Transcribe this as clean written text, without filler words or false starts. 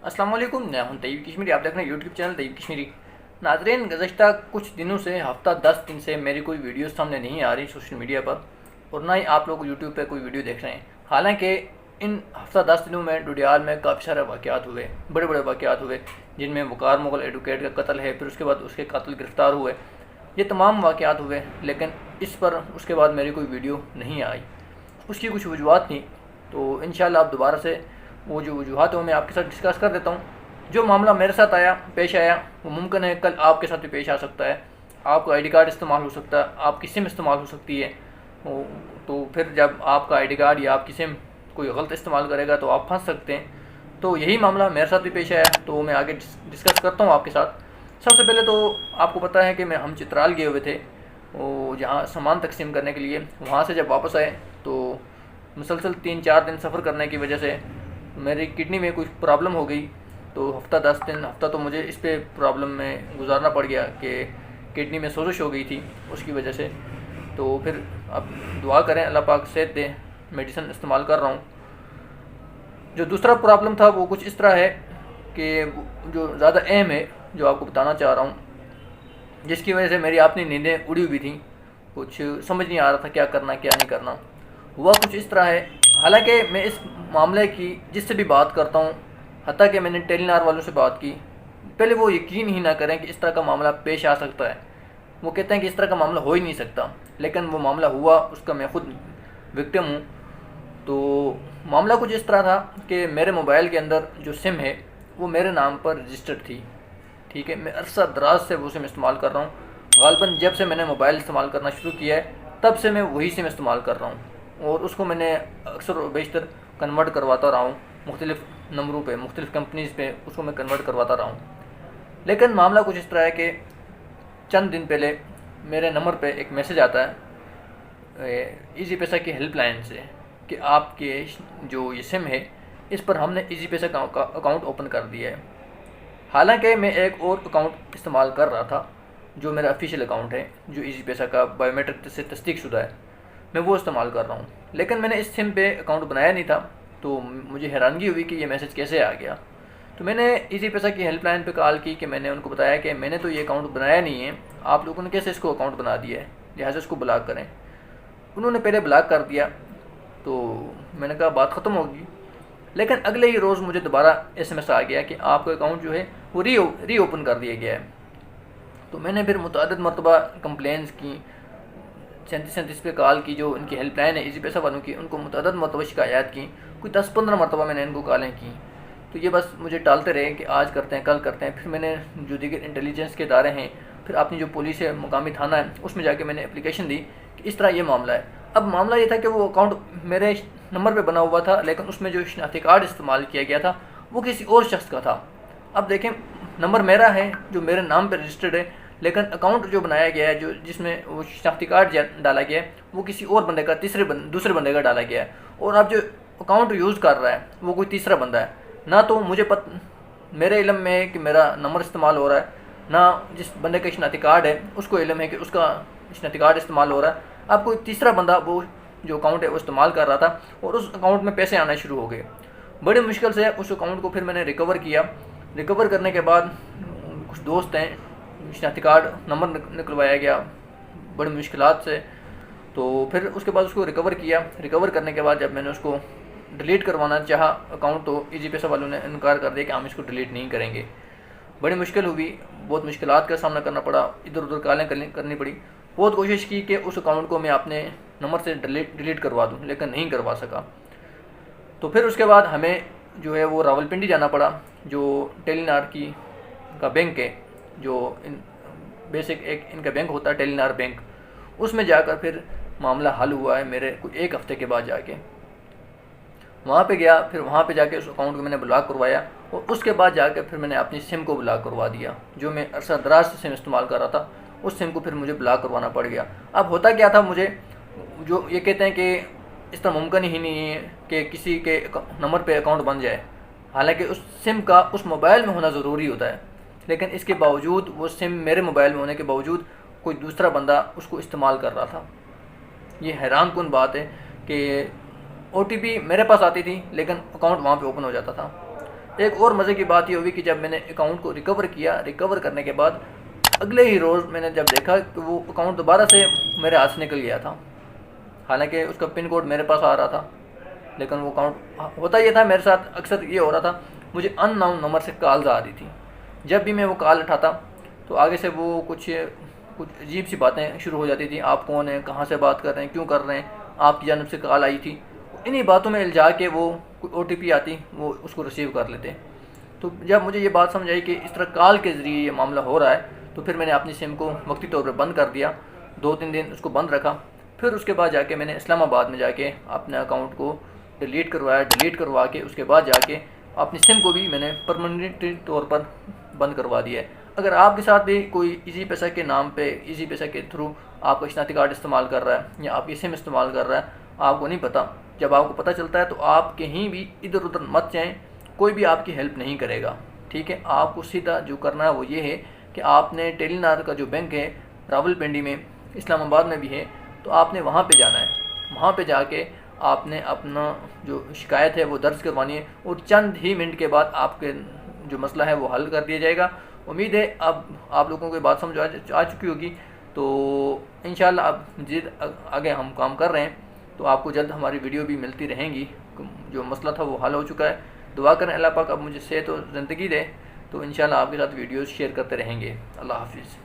अस्सलाम वालेकुम, मैं हूं तैयब कश्मीरी। आप देख रहे हैं यूट्यूब चैनल तैयब कश्मीरी। नाज़रीन, गुज़श्ता कुछ दिनों से हफ़्ता 10 दिन से मेरी कोई वीडियो सामने नहीं आ रही सोशल मीडिया पर, और ना ही आप लोग यूट्यूब पे कोई वीडियो देख रहे हैं। हालांकि इन हफ़्ता 10 दिनों में डोडियाल में काफ़ी सारे वाक़यात हुए, बड़े बड़े वाक़यात हुए, जिनमें वक़ार मुग़ल एडवोकेट का कत्ल है, फिर उसके बाद उसके कातिल गिरफ़्तार हुए। ये तमाम वाक़यात हुए, लेकिन इस पर उसके बाद मेरी कोई वीडियो नहीं आई। उसकी कुछ वजूहत थी, तो इंशाअल्लाह अब दोबारा से वो जो वजूहत है वो मैं आपके साथ डिस्कस कर देता हूँ। जो मामला मेरे साथ पेश आया, वो मुमकिन है कल आपके साथ भी पेश आ सकता है। आपका आईडी कार्ड इस्तेमाल हो सकता है, आपकी सिम इस्तेमाल हो सकती है। तो फिर जब आपका आईडी कार्ड या आपकी सिम कोई गलत इस्तेमाल करेगा तो आप फंस सकते हैं। तो यही मामला मेरे साथ भी पेश आया, तो मैं आगे डिस्कस करता हूँ आपके साथ। सबसे पहले तो आपको पता है कि हम चित्राल गए हुए थे, वो जहाँ सामान तकसीम करने के लिए। वहाँ से जब वापस आए तो मुसलसल 3-4 दिन सफ़र करने की वजह से मेरी किडनी में कुछ प्रॉब्लम हो गई। तो हफ़्ता तो मुझे इस पे प्रॉब्लम में गुजारना पड़ गया कि किडनी में सोजिश हो गई थी उसकी वजह से। तो फिर अब दुआ करें अल्लाह पाक सेहत दे, मेडिसिन इस्तेमाल कर रहा हूँ। जो दूसरा प्रॉब्लम था वो कुछ इस तरह है कि जो ज़्यादा अहम है, जो आपको बताना चाह रहा हूँ, जिसकी वजह से मेरी अपनी नींदें उड़ी हुई थी। कुछ समझ नहीं आ रहा था क्या करना क्या नहीं करना। हुआ कुछ इस तरह है, हालांकि मैं इस मामले की जिससे भी बात करता हूँ, हत्ता कि मैंने टेलीनार वालों से बात की, पहले वो यकीन ही ना करें कि इस तरह का मामला पेश आ सकता है। वो कहते हैं कि इस तरह का मामला हो ही नहीं सकता, लेकिन वो मामला हुआ, उसका मैं ख़ुद विक्टिम हूँ। तो मामला कुछ इस तरह था कि मेरे मोबाइल के अंदर जो सिम है वो मेरे नाम पर रजिस्टर्ड थी। ठीक है, मैं अरसा दराज से वो सिम इस्तेमाल कर रहा हूँ। ग़ालिबन जब से मैंने मोबाइल इस्तेमाल करना शुरू किया है तब से मैं वही सिम इस्तेमाल कर रहा हूँ, और उसको मैंने अक्सर व बेशतर कन्वर्ट करवाता रहा हूँ मुख्तलिफ़ नंबरों पे, मुख्तलिफ़ कंपनीज़ पे उसको मैं कन्वर्ट करवाता रहा हूँ। लेकिन मामला कुछ इस तरह है कि चंद दिन पहले मेरे नंबर पे एक मैसेज आता है ईजी पैसा की हेल्पलाइन से कि आपके जो ये सिम है इस पर हमने ईजी पैसा का अकाउंट ओपन कर दिया है। हालांकि मैं एक और अकाउंट इस्तेमाल कर रहा था जो मेरा ऑफिशियल अकाउंट है, जो ईजी पैसा का बायोमेट्रिक से तस्दीक शुदा है, मैं वो इस्तेमाल कर रहा हूँ। लेकिन मैंने इस सिम पे अकाउंट बनाया नहीं था, तो मुझे हैरानगी हुई कि ये मैसेज कैसे आ गया। तो मैंने ईजी पैसा की हेल्पलाइन पे कॉल की कि मैंने उनको बताया कि मैंने तो ये अकाउंट बनाया नहीं है, आप लोगों ने कैसे इसको अकाउंट बना दिया है, लिहाजा इसको ब्लॉक करें। उन्होंने पहले ब्लॉक कर दिया, तो मैंने कहा बात ख़त्म होगी। लेकिन अगले ही रोज़ मुझे दोबारा एसएमएस आ गया कि आपका अकाउंट जो है वो रीओपन कर दिया गया है। तो मैंने फिर मुतअद्दिद मरतबा कंप्लेंट्स की, 37 पे कॉल की, जो इनकी हेल्पलाइन है ईजी पैसा वालों की, उनको मुतअद्दिद मरतबा शिकायत की, कोई 10-15 मरतबा मैंने इनको कॉलें की। तो ये बस मुझे टालते रहे कि आज करते हैं कल करते हैं। फिर मैंने जो दीगर इंटेलिजेंस के इदारे हैं, फिर अपनी जो पुलिस है, मुकामी थाना है, उसमें जाके मैंने एप्लीकेशन दी कि इस तरह ये मामला है। अब मामला ये था कि वो अकाउंट मेरे नंबर पे बना हुआ था, लेकिन उसमें जो शनाख्ती कार्ड इस्तेमाल किया गया था वो किसी और शख्स का था। अब देखें, नंबर मेरा है जो मेरे नाम पर रजिस्टर्ड है, लेकिन अकाउंट जो बनाया गया है, जो जिसमें वो शनाख्ती कार्ड डाला गया है, वो किसी और बंदे का, दूसरे बंदे का डाला गया है। और अब जो अकाउंट यूज़ कर रहा है वो कोई तीसरा बंदा है। ना तो मुझे मेरे इल्म में है कि मेरा नंबर इस्तेमाल हो रहा है, ना जिस बंदे का शनाख्ती कार्ड है उसको इल्म है कि उसका शनाख्ती कार्ड इस्तेमाल हो रहा है। अब कोई तीसरा बंदा वो जो अकाउंट है वो इस्तेमाल कर रहा था, और उस अकाउंट में पैसे आना शुरू हो गए। बड़ी मुश्किल से उस अकाउंट को फिर मैंने रिकवर किया। रिकवर करने के बाद कुछ दोस्त हैं, शनाख्ती कार्ड नंबर निकलवाया गया बड़ी मुश्किलात से। तो फिर उसके बाद उसको रिकवर किया। रिकवर करने के बाद जब मैंने उसको डिलीट करवाना चाहा अकाउंट, तो ईजी पैसा वालों ने इनकार कर दिया कि हम इसको डिलीट नहीं करेंगे। बड़ी मुश्किल हुई, बहुत मुश्किलात का सामना करना पड़ा, इधर उधर कॉलें करनी पड़ी। बहुत कोशिश की कि उस अकाउंट को मैं अपने नंबर से डिलीट करवा दूं, लेकिन नहीं करवा सका। तो फिर उसके बाद हमें जो है वो रावलपिंडी जाना पड़ा, जो टेलीनार का बैंक है, जो बेसिक एक इनका बैंक होता है टेलीनार बैंक। उसमें जाकर फिर मामला हल हुआ है मेरे कुछ 1 हफ़्ते के बाद जाके। वहाँ पे गया, फिर वहाँ पे जाके उस अकाउंट को मैंने ब्लॉक करवाया, और उसके बाद जाकर फिर मैंने अपनी सिम को ब्लॉक करवा दिया। जो मैं अरसा दराज से सिम इस्तेमाल कर रहा था, उस सिम को फिर मुझे ब्लॉक करवाना पड़ गया। अब होता क्या था, मुझे जो ये कहते हैं कि इस तरह मुमकिन ही नहीं है कि किसी के नंबर पे अकाउंट बन जाए, हालांकि उस सिम का उस मोबाइल में होना ज़रूरी होता है। लेकिन इसके बावजूद वो सिम मेरे मोबाइल में होने के बावजूद कोई दूसरा बंदा उसको इस्तेमाल कर रहा था। ये हैरान कुन बात है कि OTP मेरे पास आती थी, लेकिन अकाउंट वहाँ पे ओपन हो जाता था। एक और मज़े की बात ये हुई कि जब मैंने अकाउंट को रिकवर किया, रिकवर करने के बाद अगले ही रोज़ मैंने जब देखा कि वो अकाउंट दोबारा से मेरे हाथ से निकल गया था। हालांकि उसका पिन कोड मेरे पास आ रहा था, लेकिन वो अकाउंट, होता ये था मेरे साथ अक्सर ये हो रहा था, मुझे अननोन नंबर से कॉल्स आ रही थी। जब भी मैं वो कॉल उठाता तो आगे से वो कुछ अजीब सी बातें शुरू हो जाती थी। आप कौन हैं, कहाँ से बात कर रहे हैं, क्यों कर रहे हैं, आपकी जानब से कॉल आई थी। इन्हीं बातों में इल्जा के वो कोई OTP आती, वो उसको रिसीव कर लेते। तो जब मुझे ये बात समझ आई कि इस तरह कॉल के ज़रिए ये मामला हो रहा है, तो फिर मैंने अपनी सिम को वक्ती तौर पर बंद कर दिया। 2-3 दिन उसको बंद रखा। फिर उसके बाद जाके मैंने इस्लामाबाद में जाके अपने अकाउंट को डिलीट करवाया। डिलीट करवा के उसके बाद जाके अपनी सिम को भी मैंने परमानेंटली तौर पर बंद करवा दिया है। अगर आपके साथ भी कोई इजी पैसा के नाम पे, इजी पैसा के थ्रू आपका शनाख्ती कार्ड इस्तेमाल कर रहा है या आपकी सिम इस्तेमाल कर रहा है, आपको नहीं पता, जब आपको पता चलता है तो आप कहीं भी इधर उधर मत जाएं, कोई भी आपकी हेल्प नहीं करेगा। ठीक है, आपको सीधा जो करना है वो ये है कि आपने टेलीनार का जो बैंक है रावलपिंडी में, इस्लामाबाद में भी है, तो आपने वहाँ पे जाना है। वहाँ पे जाके आपने अपना जो शिकायत है वो दर्ज करवानी है और चंद ही मिनट के बाद आपके जो मसला है वो हल कर दिया जाएगा। उम्मीद है अब आप लोगों को बात समझ आ चुकी होगी। तो इंशाल्लाह अब मज़ीद आगे हम काम कर रहे हैं, तो आपको जल्द हमारी वीडियो भी मिलती रहेंगी। जो मसला था वो हल हो चुका है। दुआ करें अल्लाह पाक अब मुझे सेहत और ज़िंदगी दे, तो इंशाल्लाह आपके साथ वीडियोज़ शेयर करते रहेंगे। अल्लाह हाफिज़।